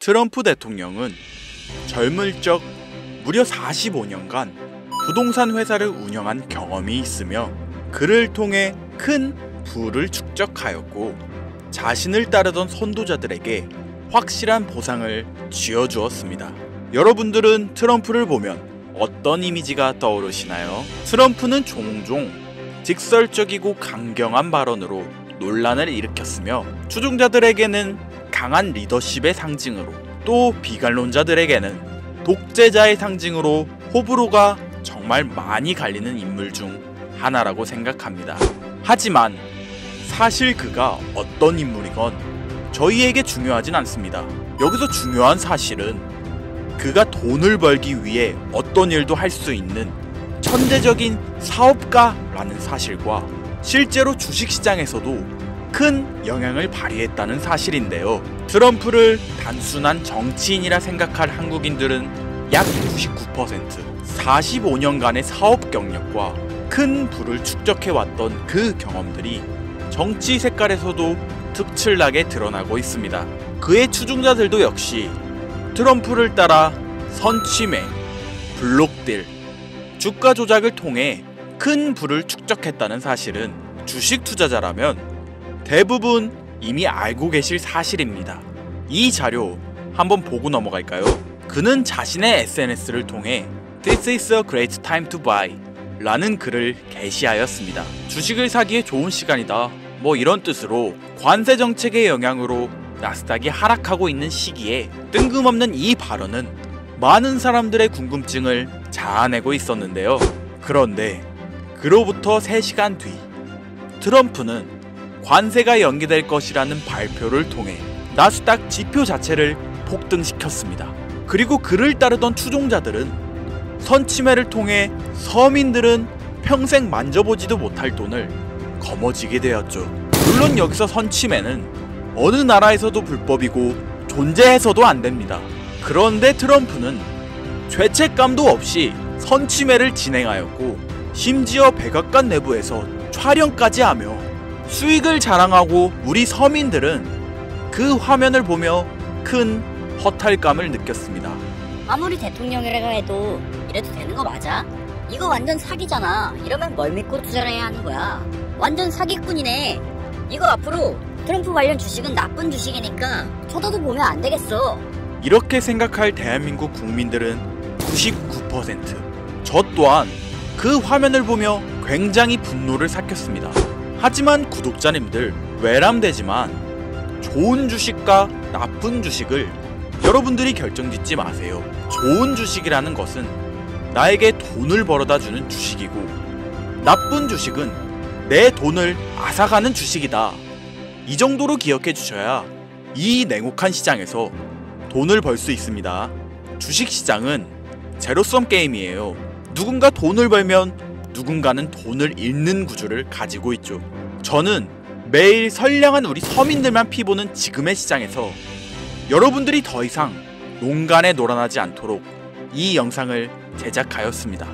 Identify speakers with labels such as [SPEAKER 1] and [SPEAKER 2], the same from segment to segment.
[SPEAKER 1] 트럼프 대통령은 젊을 적 무려 45년간 부동산 회사를 운영한 경험이 있으며 그를 통해 큰 부를 축적하였고 자신을 따르던 선도자들에게 확실한 보상을 쥐어주었습니다. 여러분들은 트럼프를 보면 어떤 이미지가 떠오르시나요? 트럼프는 종종 직설적이고 강경한 발언으로 논란을 일으켰으며 추종자들에게는 강한 리더십의 상징으로 또 비관론자들에게는 독재자의 상징으로 호불호가 정말 많이 갈리는 인물 중 하나라고 생각합니다. 하지만 사실 그가 어떤 인물이건 저희에게 중요하진 않습니다. 여기서 중요한 사실은 그가 돈을 벌기 위해 어떤 일도 할 수 있는 천재적인 사업가라는 사실과 실제로 주식시장에서도 큰 영향을 발휘했다는 사실인데요. 트럼프를 단순한 정치인이라 생각할 한국인들은 약 99%, 45년간의 사업 경력과 큰 부를 축적해왔던 그 경험들이 정치 색깔에서도 특출나게 드러나고 있습니다. 그의 추종자들도 역시 트럼프를 따라 선취매, 블록딜, 주가 조작을 통해 큰 부를 축적했다는 사실은 주식 투자자라면 대부분 이미 알고 계실 사실입니다. 이 자료 한번 보고 넘어갈까요? 그는 자신의 SNS를 통해 This is a great time to buy 라는 글을 게시하였습니다. 주식을 사기에 좋은 시간이다, 뭐 이런 뜻으로 관세 정책의 영향으로 나스닥이 하락하고 있는 시기에 뜬금없는 이 발언은 많은 사람들의 궁금증을 자아내고 있었는데요. 그런데 그로부터 3시간 뒤 트럼프는 관세가 연기될 것이라는 발표를 통해 나스닥 지표 자체를 폭등시켰습니다. 그리고 그를 따르던 추종자들은 선취매를 통해 서민들은 평생 만져보지도 못할 돈을 거머쥐게 되었죠. 물론 여기서 선취매는 어느 나라에서도 불법이고 존재해서도 안됩니다. 그런데 트럼프는 죄책감도 없이 선취매를 진행하였고 심지어 백악관 내부에서 촬영까지 하며 수익을 자랑하고 우리 서민들은 그 화면을 보며 큰 허탈감을 느꼈습니다.
[SPEAKER 2] 아무리 대통령이라고 해도 이래도 되는 거 맞아? 이거 완전 사기잖아. 이러면 뭘 믿고 투자를 해야 하는 거야? 완전 사기꾼이네. 이거 앞으로 트럼프 관련 주식은 나쁜 주식이니까 쳐다도 보면 안 되겠어.
[SPEAKER 1] 이렇게 생각할 대한민국 국민들은 99%. 저 또한 그 화면을 보며 굉장히 분노를 삭혔습니다. 하지만 구독자님들, 외람되지만 좋은 주식과 나쁜 주식을 여러분들이 결정짓지 마세요. 좋은 주식이라는 것은 나에게 돈을 벌어다 주는 주식이고 나쁜 주식은 내 돈을 앗아가는 주식이다. 이 정도로 기억해 주셔야 이 냉혹한 시장에서 돈을 벌 수 있습니다. 주식시장은 제로섬 게임이에요. 누군가 돈을 벌면 누군가는 돈을 잃는 구조를 가지고 있죠. 저는 매일 선량한 우리 서민들만 피보는 지금의 시장에서 여러분들이 더 이상 농간에 놀아나지 않도록 이 영상을 제작하였습니다.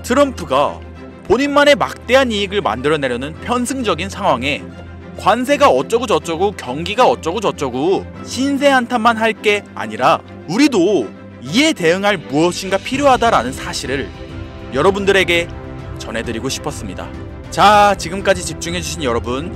[SPEAKER 1] 트럼프가 본인만의 막대한 이익을 만들어내려는 편승적인 상황에 관세가 어쩌고 저쩌고 경기가 어쩌고 저쩌고 신세 한탄만 할 게 아니라 우리도 이에 대응할 무엇인가 필요하다라는 사실을 여러분들에게 전해드리고 싶었습니다. 자, 지금까지 집중해주신 여러분,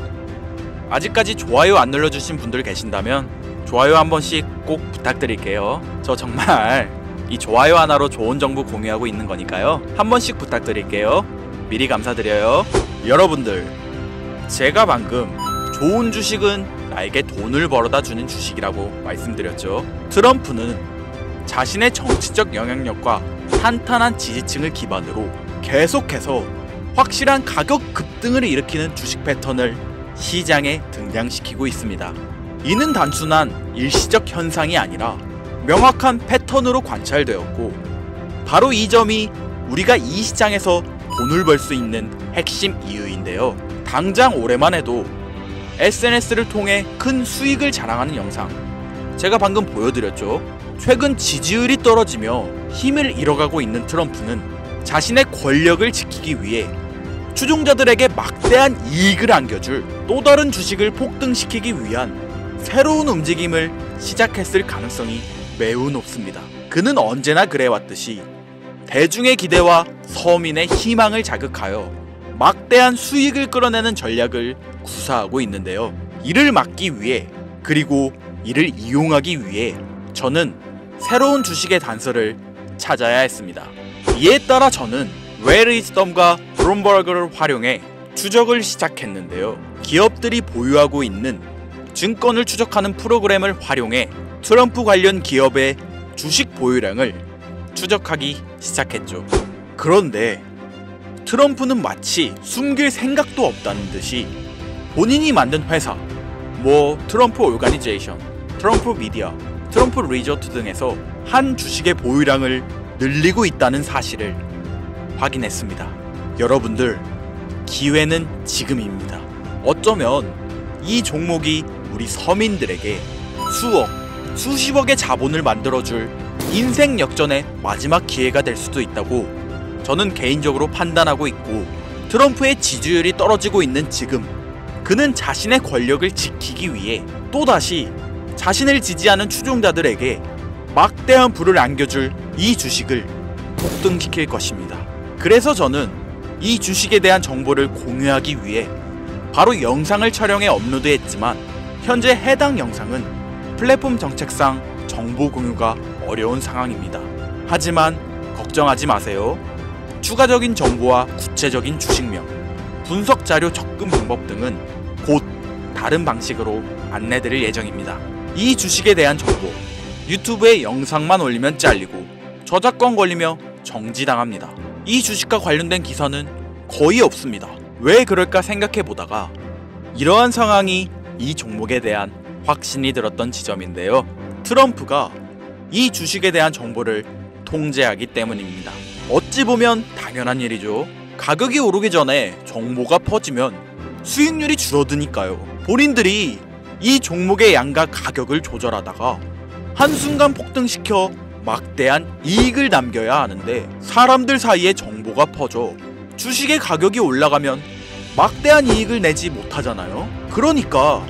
[SPEAKER 1] 아직까지 좋아요 안 눌러주신 분들 계신다면 좋아요 한 번씩 꼭 부탁드릴게요. 저 정말 이 좋아요 하나로 좋은 정보 공유하고 있는 거니까요. 한 번씩 부탁드릴게요. 미리 감사드려요. 여러분들, 제가 방금 좋은 주식은 나에게 돈을 벌어다 주는 주식이라고 말씀드렸죠. 트럼프는 자신의 정치적 영향력과 탄탄한 지지층을 기반으로 계속해서 확실한 가격 급등을 일으키는 주식 패턴을 시장에 등장시키고 있습니다. 이는 단순한 일시적 현상이 아니라 명확한 패턴으로 관찰되었고 바로 이 점이 우리가 이 시장에서 돈을 벌 수 있는 핵심 이유인데요. 당장 올해만 해도 SNS를 통해 큰 수익을 자랑하는 영상 제가 방금 보여드렸죠. 최근 지지율이 떨어지며 힘을 잃어가고 있는 트럼프는 자신의 권력을 지키기 위해 추종자들에게 막대한 이익을 안겨줄 또 다른 주식을 폭등시키기 위한 새로운 움직임을 시작했을 가능성이 매우 높습니다. 그는 언제나 그래왔듯이 대중의 기대와 서민의 희망을 자극하여 막대한 수익을 끌어내는 전략을 구사하고 있는데요. 이를 막기 위해, 그리고 이를 이용하기 위해 저는 새로운 주식의 단서를 찾아야 했습니다. 이에 따라 저는 Where is Dumb과 블룸버그를 활용해 추적을 시작했는데요. 기업들이 보유하고 있는 증권을 추적하는 프로그램을 활용해 트럼프 관련 기업의 주식 보유량을 추적하기 시작했죠. 그런데 트럼프는 마치 숨길 생각도 없다는 듯이 본인이 만든 회사, 트럼프 오르가니제이션, 트럼프 미디어, 트럼프 리조트 등에서 한 주식의 보유량을 늘리고 있다는 사실을 확인했습니다. 여러분들, 기회는 지금입니다. 어쩌면 이 종목이 우리 서민들에게 수억, 수십억의 자본을 만들어줄 인생 역전의 마지막 기회가 될 수도 있다고 저는 개인적으로 판단하고 있고, 트럼프의 지지율이 떨어지고 있는 지금 그는 자신의 권력을 지키기 위해 또다시 자신을 지지하는 추종자들에게 막대한 부를 안겨줄 이 주식을 폭등시킬 것입니다. 그래서 저는 이 주식에 대한 정보를 공유하기 위해 바로 영상을 촬영해 업로드했지만 현재 해당 영상은 플랫폼 정책상 정보 공유가 어려운 상황입니다. 하지만 걱정하지 마세요. 추가적인 정보와 구체적인 주식명, 분석 자료 접근 방법 등은 곧 다른 방식으로 안내드릴 예정입니다. 이 주식에 대한 정보, 유튜브에 영상만 올리면 잘리고 저작권 걸리며 정지당합니다. 이 주식과 관련된 기사는 거의 없습니다. 왜 그럴까 생각해보다가 이러한 상황이 이 종목에 대한 확신이 들었던 지점인데요. 트럼프가 이 주식에 대한 정보를 통제하기 때문입니다. 어찌 보면 당연한 일이죠. 가격이 오르기 전에 정보가 퍼지면 수익률이 줄어드니까요. 본인들이 이 종목의 양과 가격을 조절하다가 한순간 폭등시켜 막대한 이익을 남겨야 하는데, 사람들 사이에 정보가 퍼져 주식의 가격이 올라가면 막대한 이익을 내지 못하잖아요. 그러니까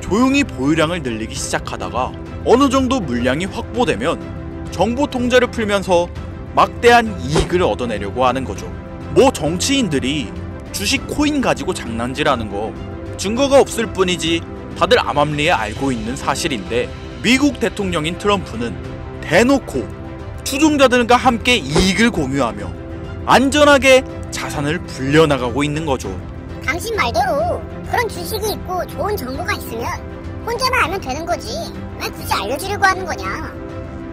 [SPEAKER 1] 조용히 보유량을 늘리기 시작하다가 어느 정도 물량이 확보되면 정보 통제를 풀면서 막대한 이익을 얻어내려고 하는 거죠. 정치인들이 주식 코인 가지고 장난질하는 거 증거가 없을 뿐이지 다들 암암리에 알고 있는 사실인데, 미국 대통령인 트럼프는 대놓고 추종자들과 함께 이익을 공유하며 안전하게 자산을 불려나가고 있는 거죠.
[SPEAKER 3] 당신 말대로 그런 주식이 있고 좋은 정보가 있으면 혼자만 알면 되는 거지, 왜 굳이 알려주려고 하는 거냐.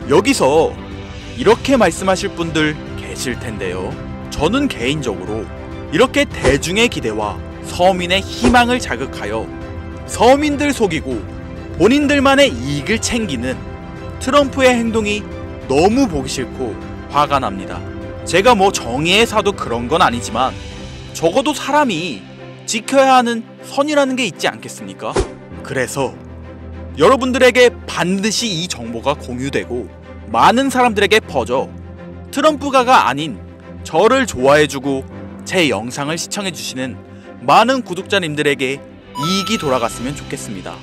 [SPEAKER 1] 여기서 이렇게 말씀하실 분들 계실 텐데요. 저는 개인적으로 이렇게 대중의 기대와 서민의 희망을 자극하여 서민들 속이고 본인들만의 이익을 챙기는 트럼프의 행동이 너무 보기 싫고 화가 납니다. 제가 정의의 사도 그런 건 아니지만 적어도 사람이 지켜야 하는 선이라는 게 있지 않겠습니까? 그래서 여러분들에게 반드시 이 정보가 공유되고 많은 사람들에게 퍼져 트럼프가가 아닌 저를 좋아해주고 제 영상을 시청해주시는 많은 구독자님들에게 이익이 돌아갔으면 좋겠습니다.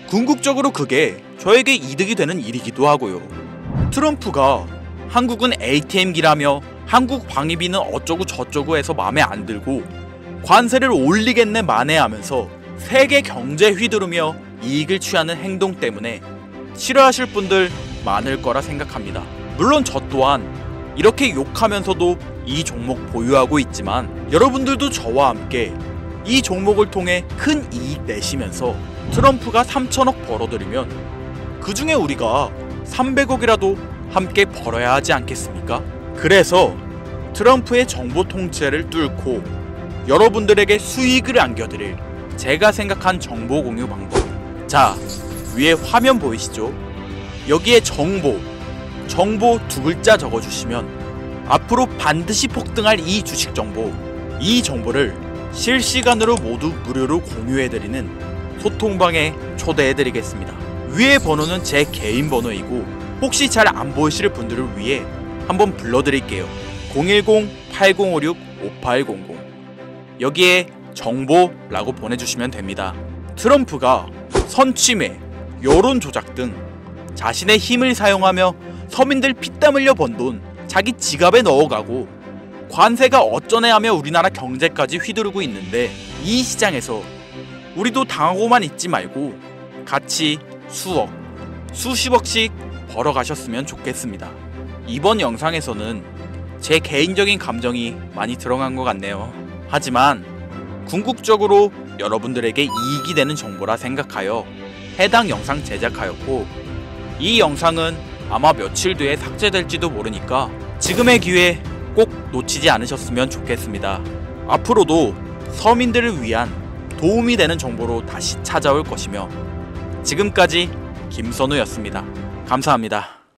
[SPEAKER 1] 궁극적으로 그게 저에게 이득이 되는 일이기도 하고요. 트럼프가 한국은 ATM기라며 한국 방위비는 어쩌고 저쩌고 해서 마음에 안 들고 관세를 올리겠네 만회하면서 세계 경제 휘두르며 이익을 취하는 행동 때문에 싫어하실 분들 많을 거라 생각합니다. 물론 저 또한 이렇게 욕하면서도 이 종목 보유하고 있지만 여러분들도 저와 함께 이 종목을 통해 큰 이익 내시면서 트럼프가 3천억 벌어들이면 그 중에 우리가 300억이라도 함께 벌어야 하지 않겠습니까? 그래서 트럼프의 정보 통제를 뚫고 여러분들에게 수익을 안겨드릴 제가 생각한 정보 공유 방법. 자, 위에 화면 보이시죠? 여기에 정보 두 글자 적어주시면 앞으로 반드시 폭등할 이 주식 정보, 이 정보를 실시간으로 모두 무료로 공유해드리는 소통방에 초대해드리겠습니다. 위의 번호는 제 개인 번호이고 혹시 잘 안 보이실 분들을 위해 한번 불러드릴게요. 010-8056-5800 여기에 정보라고 보내주시면 됩니다. 트럼프가 선취매, 여론 조작 등 자신의 힘을 사용하며 서민들 피땀 흘려 번 돈 자기 지갑에 넣어가고 관세가 어쩌네 하며 우리나라 경제까지 휘두르고 있는데, 이 시장에서 우리도 당하고만 있지 말고 같이 수억, 수십억씩 벌어가셨으면 좋겠습니다. 이번 영상에서는 제 개인적인 감정이 많이 들어간 것 같네요. 하지만 궁극적으로 여러분들에게 이익이 되는 정보라 생각하여 해당 영상 제작하였고, 이 영상은 아마 며칠 뒤에 삭제될지도 모르니까 지금의 기회 꼭 놓치지 않으셨으면 좋겠습니다. 앞으로도 서민들을 위한 도움이 되는 정보로 다시 찾아올 것이며, 지금까지 김선우였습니다. 감사합니다.